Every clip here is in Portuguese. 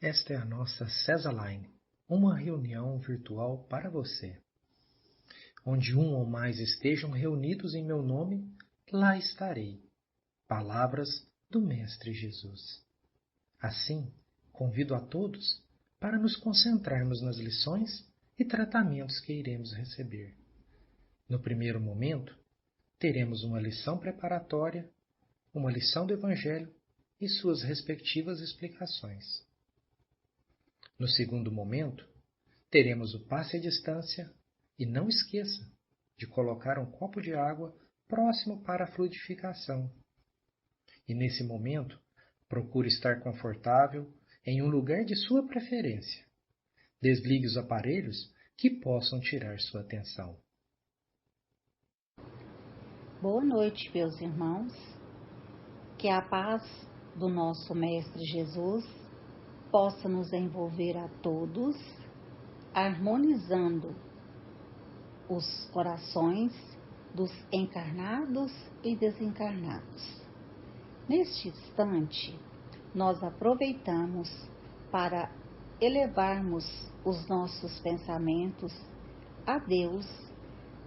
Esta é a nossa Cesaline, uma reunião virtual para você. Onde um ou mais estejam reunidos em meu nome, lá estarei. Palavras do Mestre Jesus. Assim, convido a todos para nos concentrarmos nas lições e tratamentos que iremos receber. No primeiro momento, teremos uma lição preparatória, uma lição do Evangelho e suas respectivas explicações. No segundo momento, teremos o passe à distância e não esqueça de colocar um copo de água próximo para a fluidificação. E nesse momento, procure estar confortável em um lugar de sua preferência. Desligue os aparelhos que possam tirar sua atenção. Boa noite, meus irmãos. Que a paz do nosso Mestre Jesus possa nos envolver a todos, harmonizando os corações dos encarnados e desencarnados. Neste instante, nós aproveitamos para elevarmos os nossos pensamentos a Deus,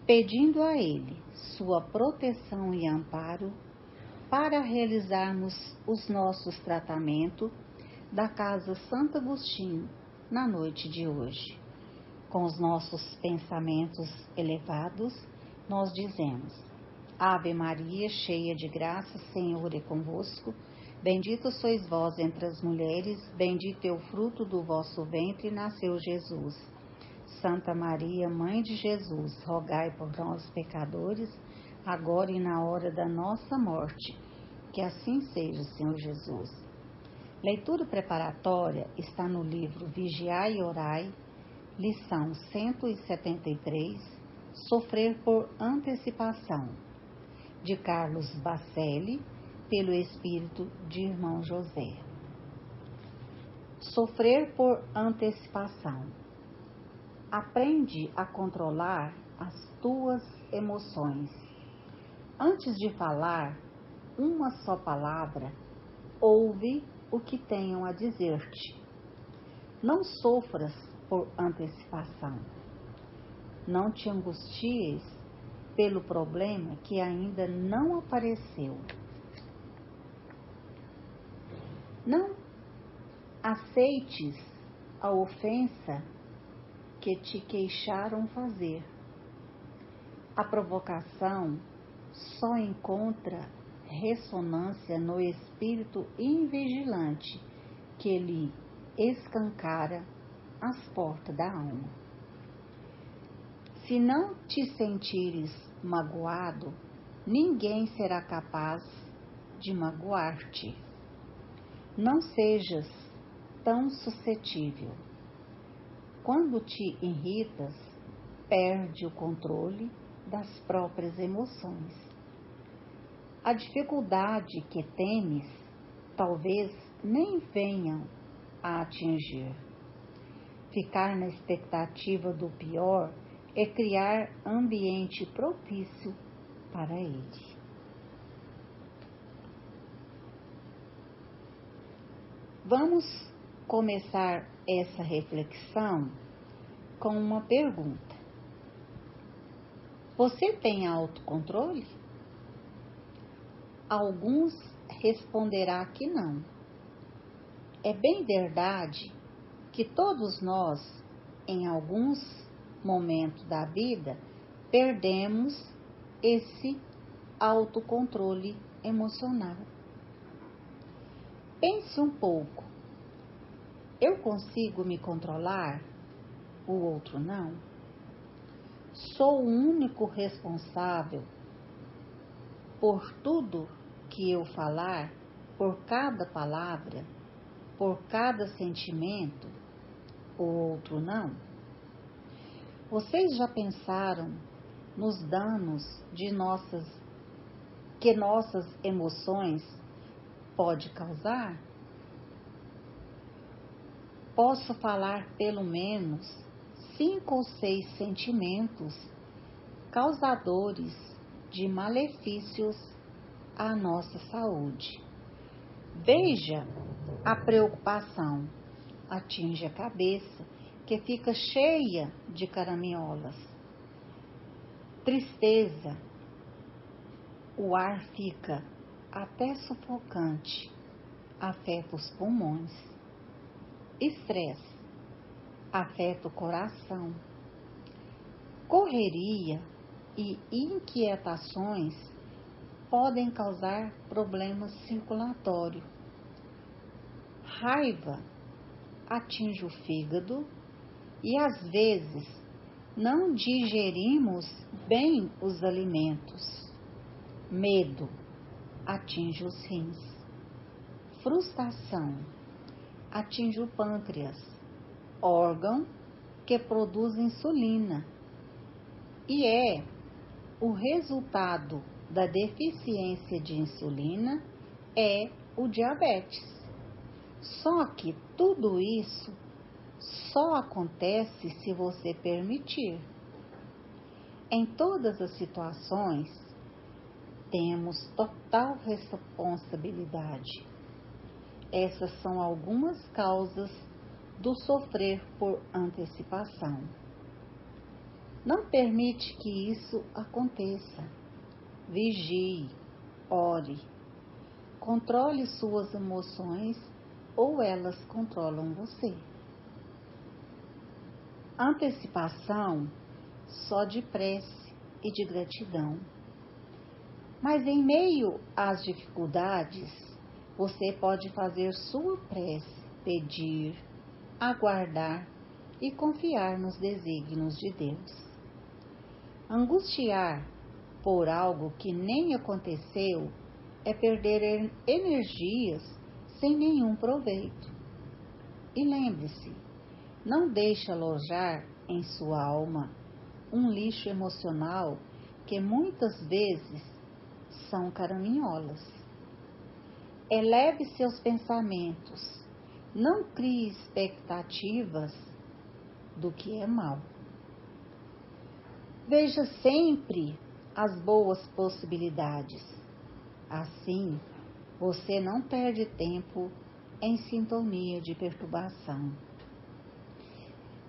pedindo a Ele sua proteção e amparo para realizarmos os nossos tratamentos da Casa Santo Agostinho na noite de hoje. Com os nossos pensamentos elevados, nós dizemos: Ave Maria, cheia de graça, Senhor é convosco. Bendita sois vós entre as mulheres, bendito é o fruto do vosso ventre, nasceu Jesus. Santa Maria, Mãe de Jesus, rogai por nós, pecadores, agora e na hora da nossa morte. Que assim seja, Senhor Jesus. Leitura preparatória está no livro Vigiai e Orai, lição 173, Sofrer por Antecipação, de Carlos Bacelli, pelo Espírito de Irmão José. Sofrer por antecipação. Aprende a controlar as tuas emoções. Antes de falar uma só palavra, ouve o que tenham a dizer-te. Não sofras por antecipação. Não te angusties pelo problema que ainda não apareceu. Não aceites a ofensa que te queixaram fazer. A provocação só encontra ressonância no espírito invigilante que lhe escancara as portas da alma. Se não te sentires magoado, ninguém será capaz de magoar-te. Não sejas tão suscetível. Quando te irritas, perde o controle das próprias emoções. A dificuldade que temes talvez nem venham a atingir. Ficar na expectativa do pior é criar ambiente propício para ele. Vamos começar essa reflexão com uma pergunta. Você tem autocontrole? Alguns responderá que não. É bem verdade que todos nós, em alguns momentos da vida, perdemos esse autocontrole emocional. Pense um pouco. Eu consigo me controlar? O outro não? Sou o único responsável por tudo que eu falar, por cada palavra, por cada sentimento? O outro não? Vocês já pensaram nos danos que nossas emoções pode causar? Posso falar pelo menos 5 ou 6 sentimentos causadores de malefícios à nossa saúde. Veja a preocupação, atinge a cabeça, que fica cheia de caraminholas. Tristeza, o ar fica até sufocante, afeta os pulmões. Estresse, afeta o coração. Correria e inquietações podem causar problemas circulatórios. Raiva atinge o fígado e às vezes não digerimos bem os alimentos. Medo atinge os rins. Frustração atinge o pâncreas, órgão que produz insulina, e é o resultado da deficiência de insulina é o diabetes. Só que tudo isso só acontece se você permitir. Em todas as situações, temos total responsabilidade. Essas são algumas causas do sofrer por antecipação. Não permite que isso aconteça. Vigie, ore, controle suas emoções ou elas controlam você. Antecipação só de prece e de gratidão. Mas em meio às dificuldades, você pode fazer sua prece, pedir, aguardar e confiar nos desígnios de Deus. Angustiar por algo que nem aconteceu é perder energias sem nenhum proveito. E lembre-se, não deixe alojar em sua alma um lixo emocional que muitas vezes são caraminholas. Eleve seus pensamentos, não crie expectativas do que é mal. Veja sempre as boas possibilidades. Assim, você não perde tempo em sintonia de perturbação.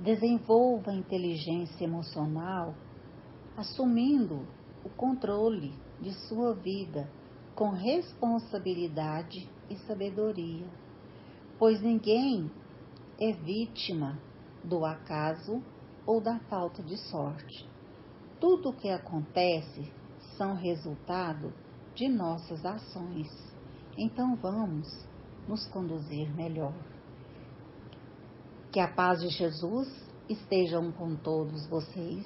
Desenvolva a inteligência emocional, assumindo o controle de sua vida com responsabilidade e sabedoria, pois ninguém é vítima do acaso ou da falta de sorte. Tudo o que acontece são resultado de nossas ações. Então vamos nos conduzir melhor. Que a paz de Jesus esteja com todos vocês.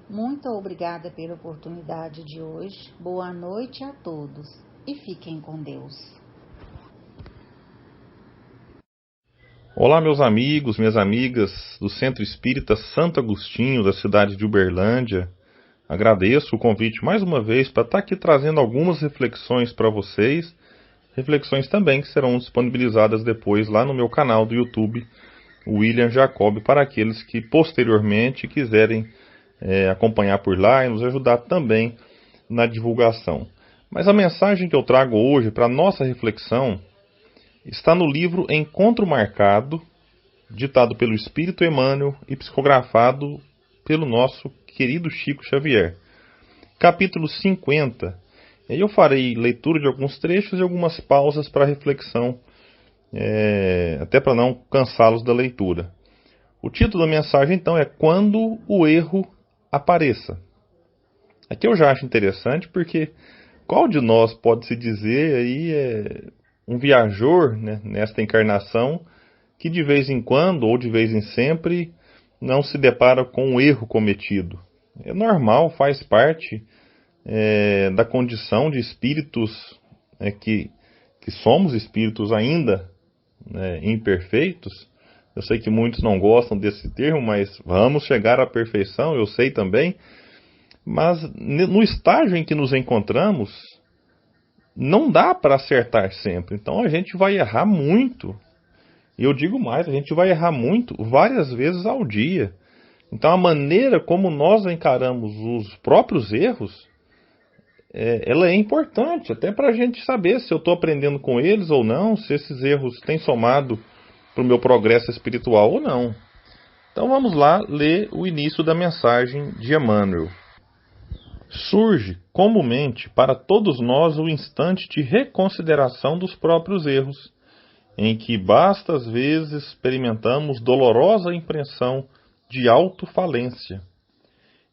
Muito obrigada pela oportunidade de hoje. Boa noite a todos e fiquem com Deus. Olá, meus amigos, minhas amigas do Centro Espírita Santo Agostinho, da cidade de Uberlândia. Agradeço o convite mais uma vez para estar aqui trazendo algumas reflexões para vocês. Reflexões também que serão disponibilizadas depois lá no meu canal do YouTube, William Jacob, para aqueles que posteriormente quiserem acompanhar por lá e nos ajudar também na divulgação. Mas a mensagem que eu trago hoje para a nossa reflexão está no livro Encontro Marcado, ditado pelo Espírito Emmanuel e psicografado pelo nosso querido Chico Xavier. Capítulo 50. E aí eu farei leitura de alguns trechos e algumas pausas para reflexão, até para não cansá-los da leitura. O título da mensagem, então, é Quando o Erro Apareça. Aqui eu já acho interessante, porque qual de nós pode se dizer aí um viajor, né, nesta encarnação que de vez em quando ou de vez em sempre não se depara com um erro cometido? É normal, faz parte da condição de espíritos que somos espíritos ainda imperfeitos. Eu sei que muitos não gostam desse termo, mas vamos chegar à perfeição, eu sei também. Mas no estágio em que nos encontramos, não dá para acertar sempre. Então a gente vai errar muito. E eu digo mais, a gente vai errar muito, várias vezes ao dia. Então a maneira como nós encaramos os próprios erros, ela é importante, até para a gente saber se eu estou aprendendo com eles ou não, se esses erros têm somado para o meu progresso espiritual ou não. Então vamos lá ler o início da mensagem de Emmanuel. Surge comumente para todos nós o instante de reconsideração dos próprios erros, em que bastas vezes experimentamos dolorosa impressão de autofalência.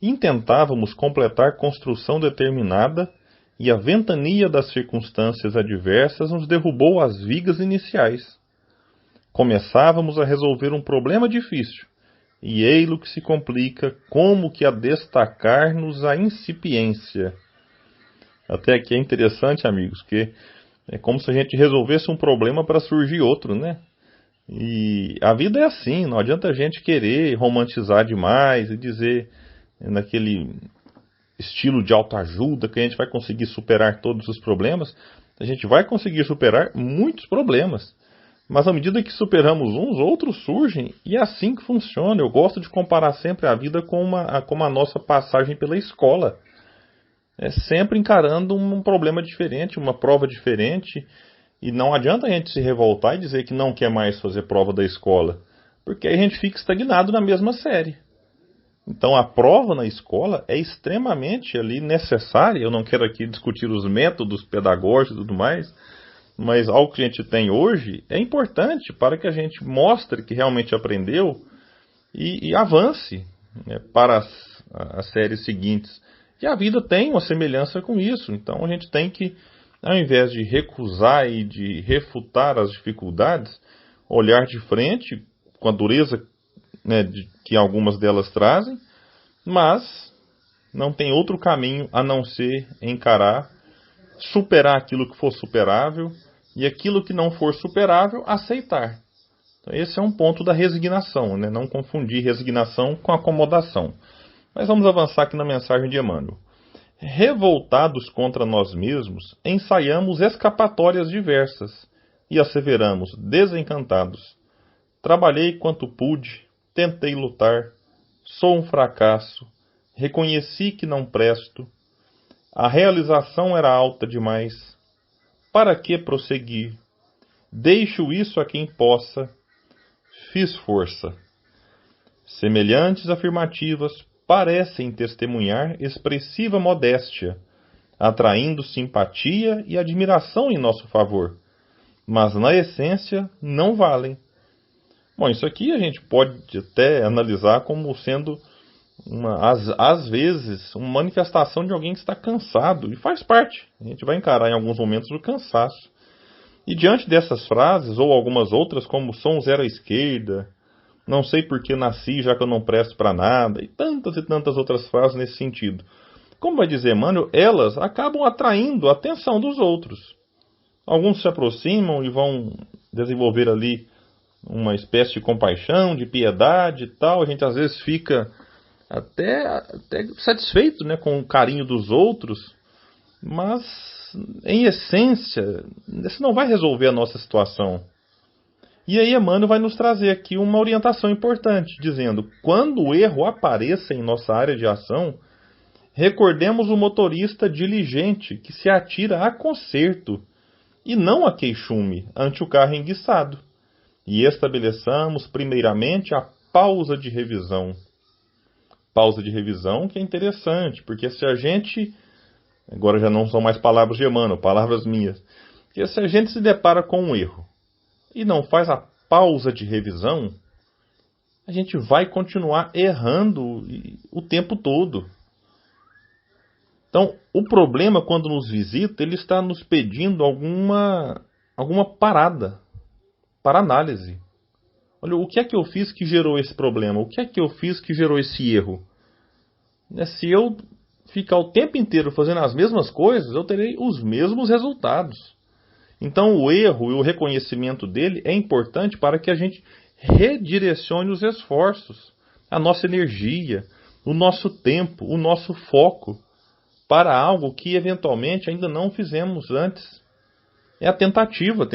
Intentávamos completar construção determinada e a ventania das circunstâncias adversas nos derrubou as vigas iniciais. Começávamos a resolver um problema difícil, e ei-lo que se complica, como que a destacar-nos a incipiência. Até aqui é interessante, amigos, que é como se a gente resolvesse um problema para surgir outro, né? E a vida é assim, não adianta a gente querer romantizar demais e dizer naquele estilo de autoajuda que a gente vai conseguir superar todos os problemas. A gente vai conseguir superar muitos problemas, mas à medida que superamos uns, outros surgem, e é assim que funciona. Eu gosto de comparar sempre a vida com a nossa passagem pela escola. É sempre encarando um problema diferente, uma prova diferente, e não adianta a gente se revoltar e dizer que não quer mais fazer prova da escola, porque aí a gente fica estagnado na mesma série. Então a prova na escola é extremamente ali necessária. Eu não quero aqui discutir os métodos pedagógicos e tudo mais, mas algo que a gente tem hoje é importante para que a gente mostre que realmente aprendeu e avance, né, para as séries seguintes. E a vida tem uma semelhança com isso. Então a gente tem que, ao invés de recusar e de refutar as dificuldades, olhar de frente com a dureza, né, que algumas delas trazem, mas não tem outro caminho a não ser encarar, superar aquilo que for superável e aquilo que não for superável, aceitar. Então, esse é um ponto da resignação, né? Não confundir resignação com acomodação. Mas vamos avançar aqui na mensagem de Emmanuel. Revoltados contra nós mesmos, ensaiamos escapatórias diversas e asseveramos, desencantados: trabalhei quanto pude, tentei lutar, sou um fracasso, reconheci que não presto, a realização era alta demais, para que prosseguir? Deixo isso a quem possa, fiz força. Semelhantes afirmativas parecem testemunhar expressiva modéstia, atraindo simpatia e admiração em nosso favor, mas na essência não valem. Bom, isso aqui a gente pode até analisar como sendo, às vezes, uma manifestação de alguém que está cansado, e faz parte. A gente vai encarar em alguns momentos o cansaço. E diante dessas frases, ou algumas outras, como sou um zero à esquerda, não sei por que nasci já que eu não presto para nada, e tantas outras frases nesse sentido. Como vai dizer Emmanuel, elas acabam atraindo a atenção dos outros. Alguns se aproximam e vão desenvolver ali uma espécie de compaixão, de piedade e tal. A gente às vezes fica até satisfeito, né, com o carinho dos outros, mas em essência isso não vai resolver a nossa situação. E aí Emmanuel vai nos trazer aqui uma orientação importante, dizendo: quando o erro apareça em nossa área de ação, recordemos o motorista diligente que se atira a conserto e não a queixume ante o carro enguiçado, e estabeleçamos primeiramente a pausa de revisão. Pausa de revisão que é interessante, porque se a gente, agora já não são mais palavras de Emmanuel, palavras minhas, porque se a gente se depara com um erro e não faz a pausa de revisão, a gente vai continuar errando o tempo todo. Então, o problema, quando nos visita, ele está nos pedindo alguma parada para análise. Olha, o que é que eu fiz que gerou esse problema? O que é que eu fiz que gerou esse erro? Se eu ficar o tempo inteiro fazendo as mesmas coisas, eu terei os mesmos resultados. Então, o erro e o reconhecimento dele é importante para que a gente redirecione os esforços, a nossa energia, o nosso tempo, o nosso foco para algo que eventualmente ainda não fizemos antes. É a tentativa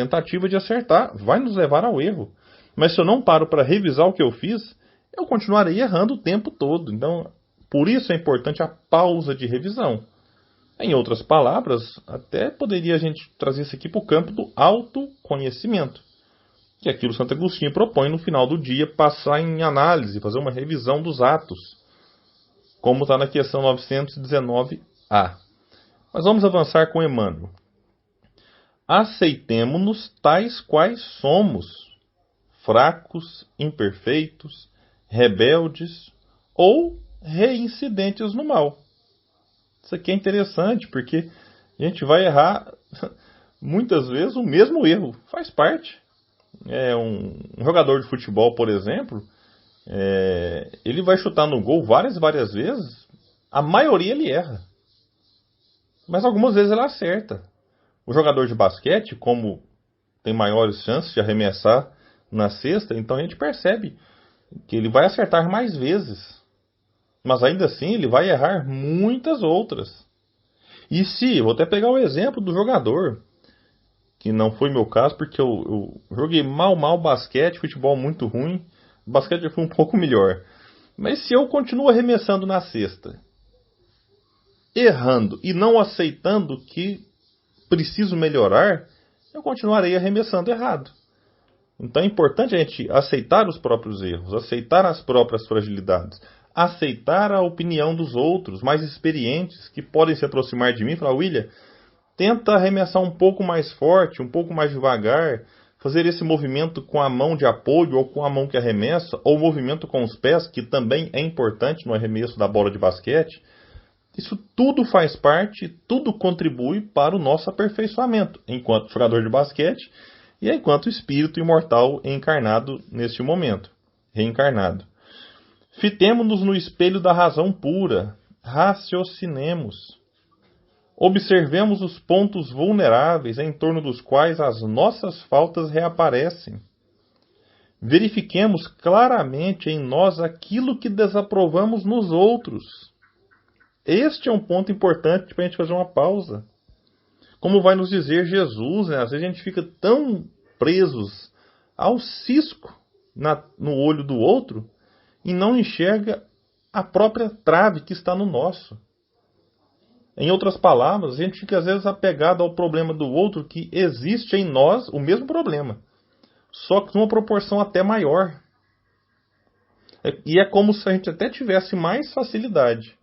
de acertar, vai nos levar ao erro. Mas se eu não paro para revisar o que eu fiz, eu continuarei errando o tempo todo. Então, por isso é importante a pausa de revisão. Em outras palavras, até poderia a gente trazer isso aqui para o campo do autoconhecimento, Que é aquilo que Santo Agostinho propõe no final do dia passar em análise, fazer uma revisão dos atos, como está na questão 919A. Mas vamos avançar com Emmanuel. Aceitemo-nos tais quais somos, fracos, imperfeitos, rebeldes ou reincidentes no mal. Isso aqui é interessante, porque a gente vai errar muitas vezes o mesmo erro, faz parte. Um jogador de futebol, por exemplo, ele vai chutar no gol várias vezes, a maioria ele erra. Mas algumas vezes ele acerta. O jogador de basquete, como tem maiores chances de arremessar na cesta, então a gente percebe que ele vai acertar mais vezes. Mas ainda assim ele vai errar muitas outras. Vou até pegar o exemplo do jogador, que não foi meu caso, porque eu joguei mal basquete, futebol muito ruim. Basquete já foi um pouco melhor. Mas se eu continuo arremessando na cesta, errando e não aceitando que preciso melhorar, eu continuarei arremessando errado. Então é importante a gente aceitar os próprios erros, aceitar as próprias fragilidades, aceitar a opinião dos outros, mais experientes, que podem se aproximar de mim e falar: William, tenta arremessar um pouco mais forte, um pouco mais devagar, fazer esse movimento com a mão de apoio ou com a mão que arremessa, ou o movimento com os pés, que também é importante no arremesso da bola de basquete. Isso tudo faz parte, tudo contribui para o nosso aperfeiçoamento, enquanto jogador de basquete e enquanto espírito imortal encarnado neste momento, reencarnado. Fitemo-nos no espelho da razão pura, raciocinemos. Observemos os pontos vulneráveis em torno dos quais as nossas faltas reaparecem. Verifiquemos claramente em nós aquilo que desaprovamos nos outros. Este é um ponto importante para a gente fazer uma pausa. Como vai nos dizer Jesus, às vezes a gente fica tão presos ao cisco no olho do outro e não enxerga a própria trave que está no nosso. Em outras palavras, a gente fica às vezes apegado ao problema do outro, que existe em nós o mesmo problema, só que numa proporção até maior. E é como se a gente até tivesse mais facilidade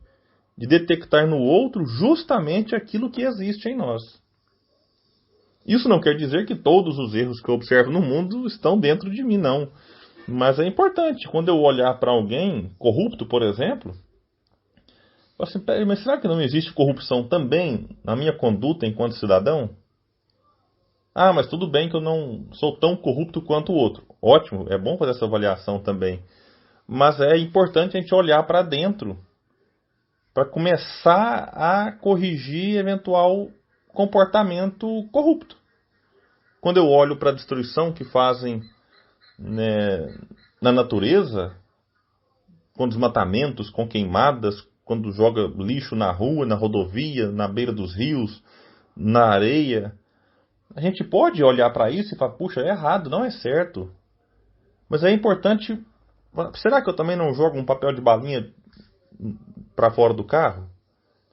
de detectar no outro justamente aquilo que existe em nós. Isso não quer dizer que todos os erros que eu observo no mundo estão dentro de mim, não. Mas é importante, quando eu olhar para alguém corrupto, por exemplo, assim, mas será que não existe corrupção também na minha conduta enquanto cidadão? Ah, mas tudo bem que eu não sou tão corrupto quanto o outro. Ótimo, é bom fazer essa avaliação também. Mas é importante a gente olhar para dentro, para começar a corrigir eventual comportamento corrupto. Quando eu olho para a destruição que fazem, né, na natureza, com desmatamentos, com queimadas, quando joga lixo na rua, na rodovia, na beira dos rios, na areia, a gente pode olhar para isso e falar: puxa, é errado, não é certo. Mas é importante. Será que eu também não jogo um papel de balinha para fora do carro?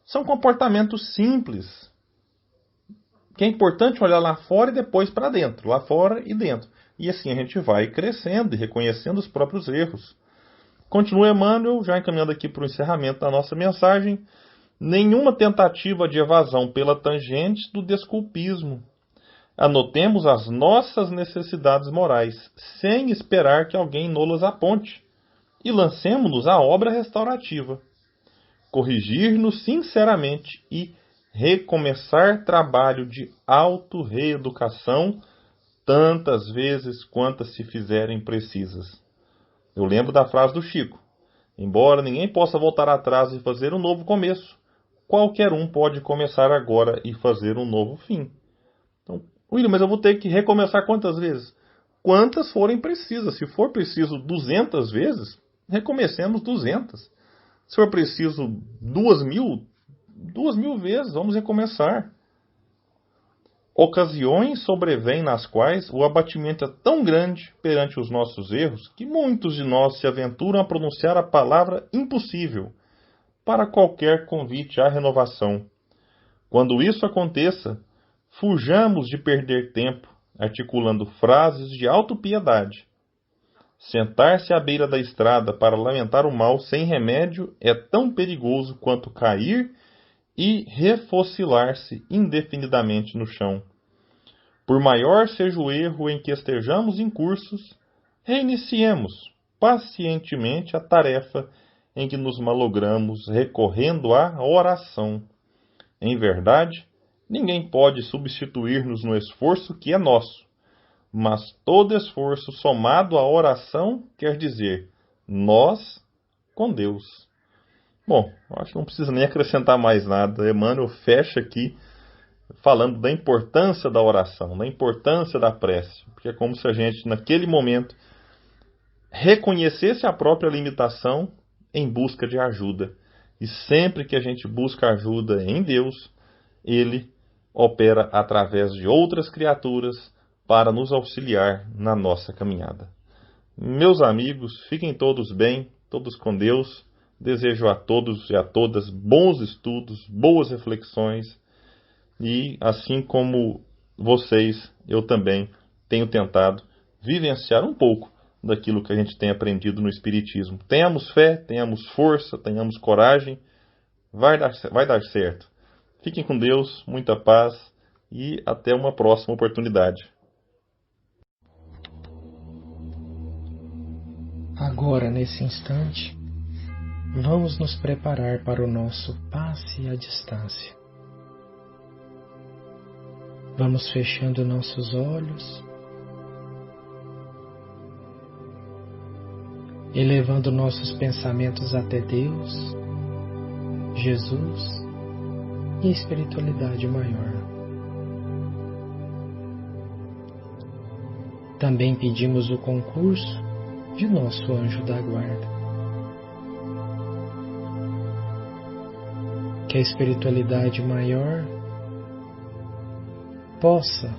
São comportamentos simples, que é importante olhar lá fora e depois para dentro, lá fora e dentro. E assim a gente vai crescendo e reconhecendo os próprios erros. Continua Emmanuel, já encaminhando aqui para o encerramento da nossa mensagem: nenhuma tentativa de evasão pela tangente do desculpismo. Anotemos as nossas necessidades morais, sem esperar que alguém nos aponte, e lancemo-nos à obra restaurativa. Corrigir-nos sinceramente e recomeçar trabalho de auto-reeducação tantas vezes quantas se fizerem precisas. Eu lembro da frase do Chico: embora ninguém possa voltar atrás e fazer um novo começo, qualquer um pode começar agora e fazer um novo fim. Então, William, mas eu vou ter que recomeçar quantas vezes? Quantas forem precisas. Se for preciso 200 vezes, recomecemos 200. Se for preciso 2.000, 2.000 vezes, vamos recomeçar. Ocasiões sobrevêm nas quais o abatimento é tão grande perante os nossos erros que muitos de nós se aventuram a pronunciar a palavra impossível para qualquer convite à renovação. Quando isso aconteça, fujamos de perder tempo, articulando frases de autopiedade. Sentar-se à beira da estrada para lamentar o mal sem remédio é tão perigoso quanto cair e refocilar-se indefinidamente no chão. Por maior seja o erro em que estejamos incursos, reiniciemos pacientemente a tarefa em que nos malogramos recorrendo à oração. Em verdade, ninguém pode substituir-nos no esforço que é nosso, mas todo esforço somado à oração quer dizer nós com Deus. Bom, acho que não precisa nem acrescentar mais nada. Emmanuel fecha aqui falando da importância da oração, da importância da prece, porque é como se a gente, naquele momento, reconhecesse a própria limitação em busca de ajuda. E sempre que a gente busca ajuda em Deus, Ele opera através de outras criaturas para nos auxiliar na nossa caminhada. Meus amigos, fiquem todos bem, todos com Deus. Desejo a todos e a todas bons estudos, boas reflexões. E assim como vocês, eu também tenho tentado vivenciar um pouco daquilo que a gente tem aprendido no Espiritismo. Tenhamos fé, tenhamos força, tenhamos coragem. Vai dar certo. Fiquem com Deus, muita paz e até uma próxima oportunidade. Agora, nesse instante, vamos nos preparar para o nosso passe à distância. Vamos fechando nossos olhos, elevando nossos pensamentos até Deus, Jesus e a espiritualidade maior. Também pedimos o concurso de nosso anjo da guarda. Que a espiritualidade maior possa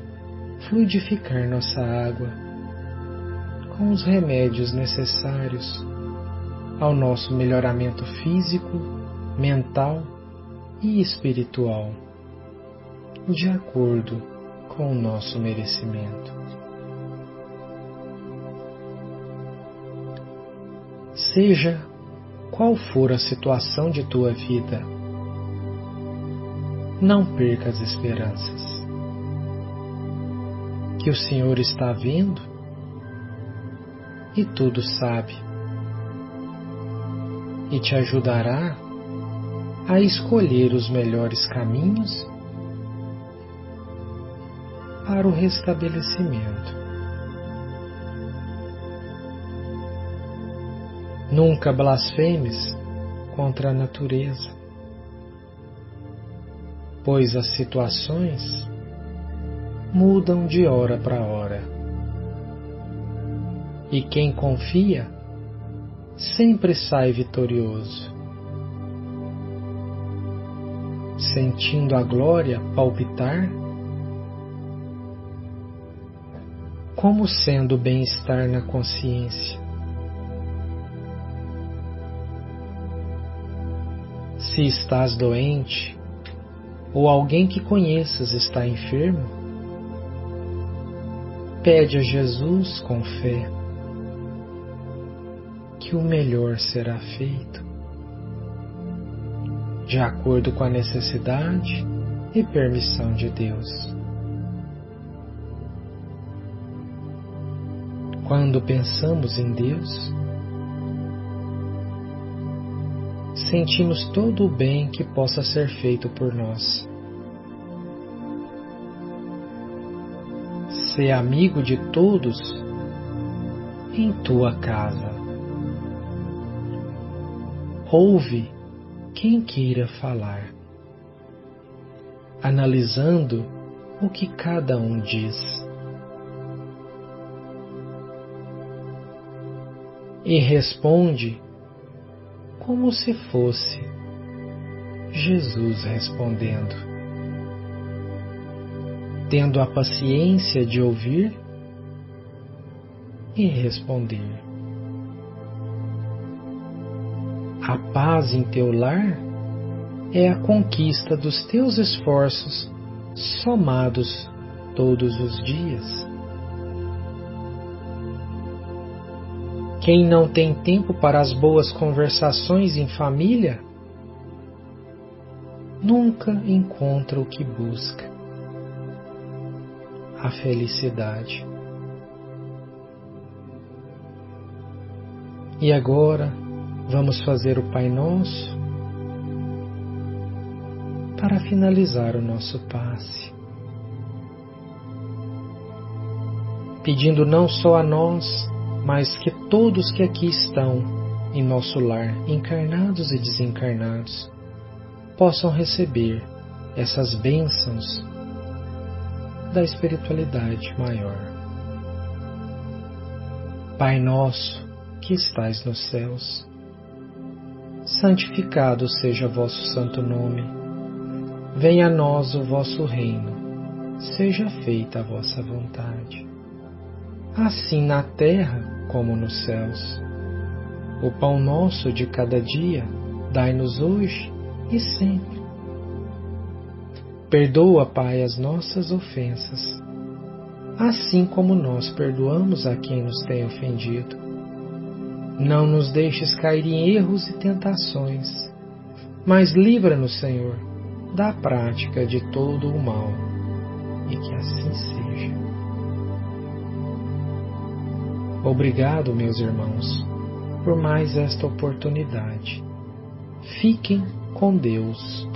fluidificar nossa água com os remédios necessários ao nosso melhoramento físico, mental e espiritual, de acordo com o nosso merecimento. Seja qual for a situação de tua vida, não perca as esperanças. Que o Senhor está vendo e tudo sabe, e te ajudará a escolher os melhores caminhos para o restabelecimento. Nunca blasfemes contra a natureza, pois as situações mudam de hora para hora. E quem confia sempre sai vitorioso, sentindo a glória palpitar, como sendo bem-estar na consciência. Se estás doente, ou alguém que conheças está enfermo, pede a Jesus com fé que o melhor será feito, de acordo com a necessidade e permissão de Deus. Quando pensamos em Deus, sentimos todo o bem que possa ser feito por nós. Sê amigo de todos em tua casa. Ouve quem queira falar, analisando o que cada um diz. E responde como se fosse Jesus respondendo, tendo a paciência de ouvir e responder. A paz em teu lar é a conquista dos teus esforços somados todos os dias. Quem não tem tempo para as boas conversações em família, nunca encontra o que busca: a felicidade. E agora vamos fazer o Pai Nosso para finalizar o nosso passe, pedindo não só a nós, mas que todos que aqui estão em nosso lar, encarnados e desencarnados, possam receber essas bênçãos da espiritualidade maior. Pai nosso que estais nos céus, santificado seja vosso santo nome. Venha a nós o vosso reino, seja feita a vossa vontade, assim na terra como nos céus. O pão nosso de cada dia dai-nos hoje e sempre. Perdoa, Pai, as nossas ofensas, assim como nós perdoamos a quem nos tem ofendido. Não nos deixes cair em erros e tentações, mas livra-nos, Senhor, da prática de todo o mal, e que assim seja. Obrigado, meus irmãos, por mais esta oportunidade. Fiquem com Deus.